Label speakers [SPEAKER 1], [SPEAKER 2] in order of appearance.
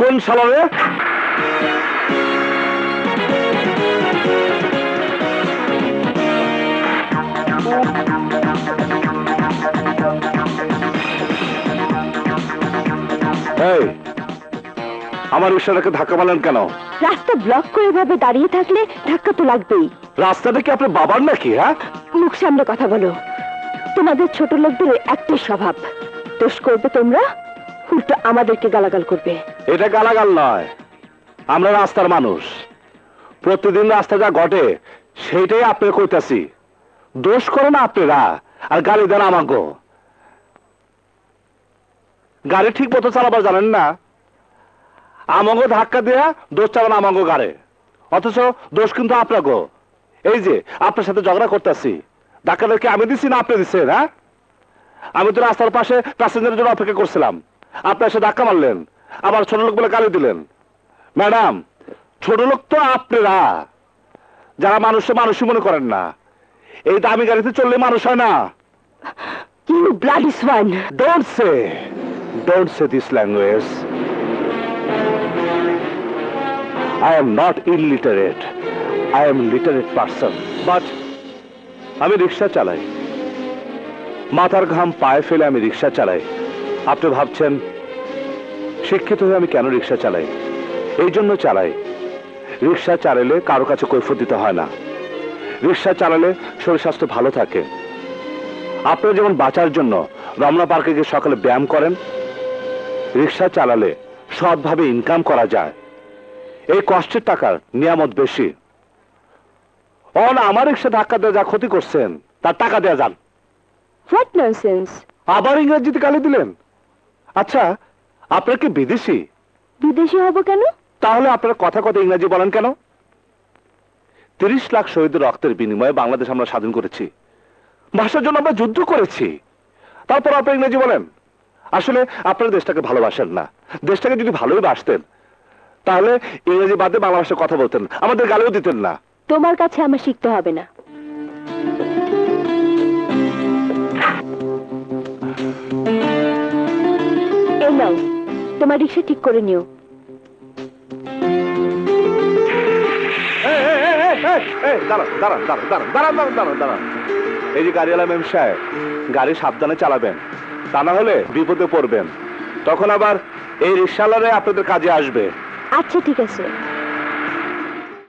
[SPEAKER 1] কোন শালা রে? এই, আমার রিকশাটাকে ধাক্কা মারলেন কেন?
[SPEAKER 2] রাস্তা ব্লক করে এভাবে দাঁড়িয়ে থাকলে ধাক্কা তো লাগবেই।
[SPEAKER 1] রাস্তাটা কি আপনার বাবার নাকি? হ্যাঁ,
[SPEAKER 2] মুখ সামনে কথা বলো। তোমাদের ছোট লোকদের একটাই স্বভাব, দোষ করবে তোমরা, উল্টো আমাদেরকে গালাগাল করবে।
[SPEAKER 1] এটা গালাগাল নয়, আমরা রাস্তার মানুষ, প্রতিদিন রাস্তা যা ঘটে সেইটাই আপনি কইতাছি। দোষ করো না আপনারা, আর গালি দেন আমাকে। গাড়ি ঠিক মতো চালাবার জানেন না, আমাকে ধাক্কা দেয়া দোষ চালান আমাকে গাড়ে, অথচ দোষ কিন্তু আপনাকে। এই যে আপনার সাথে ঝগড়া করতেছি, ধাক্কাটা কি আমি দিছি না আপনি দিচ্ছেন? হ্যাঁ, আমি তো রাস্তার পাশে প্যাসেঞ্জারের জন্য অপেক্ষা করছিলাম, আপনি এসে ধাক্কা মারলেন, আবার ছোট লোক বলে গালি দিলেন। ম্যাডাম, ছোট লোক তো আপনারা, যারা মানুষকে মানুষই মনে করেন না। এই দামি গাড়িতে চললে মানুষ হয় না।
[SPEAKER 2] You bloody swine!
[SPEAKER 1] Don't say this language. I am not illiterate. I am a literate person. But আমি রিক্সা চালাই, মাথার ঘাম পায়ে ফেলে আমি রিক্সা চালাই। আপনি ভাবছেন শিক্ষিত হয়ে আমি কেন রিক্সা চালাই? এই জন্য চালাই, রিক্সা চালালে কারো কাছে কৈফিয়ত দিতে হয় না, রিক্সা চালালে শরীর স্বাস্থ্য ভালো থাকে। আপনারা যেমন বাঁচার জন্য রমনা পার্কে গিয়ে সকালে ব্যায়াম করেন, রিক্সা চালালে সৎভাবে ইনকাম করা যায়। এই কষ্টের টাকার নিয়ামত বেশি। আমার রিক্সা ধাক্কা দিয়ে যা ক্ষতি করছেন তার টাকা দেয়া যান।
[SPEAKER 2] What nonsense!
[SPEAKER 1] আবার ইংরেজিতে গালি দিলেন। আচ্ছা, আপনার কি বিদেশি?
[SPEAKER 2] বিদেশি হব কেন?
[SPEAKER 1] তাহলে আপনারা কথা কথা ইংরেজি বলেন কেন? 30 লাখ শহীদের রক্তের বিনিময়ে বাংলাদেশ আমরা স্বাধীন করেছি, ভাষার জন্য আমরা যুদ্ধ করেছি, তারপর আপনারা ইংরেজি বলেন। আসলে আপনারা দেশটাকে ভালোবাসেন না। দেশটাকে যদি ভালোই বাসতেন তাহলে ইংরেজি বাদে বাংলা ভাষায় কথা বলতেন, আমাদের গালিও দিতেন না।
[SPEAKER 2] তোমার কাছে আমার শিখতে হবে না। এই নাও, তোমার রিক্সা ঠিক করে নিও।
[SPEAKER 1] এই যে গাড়িওয়ালা মেম সাহেব, গাড়ি সাবধানে চালাবেন, তা না হলে বিপদে পড়বেন। তখন আবার এই রিক্সাওয়ালারাই আপনাদের কাজে আসবে।
[SPEAKER 2] আচ্ছা ঠিক আছে।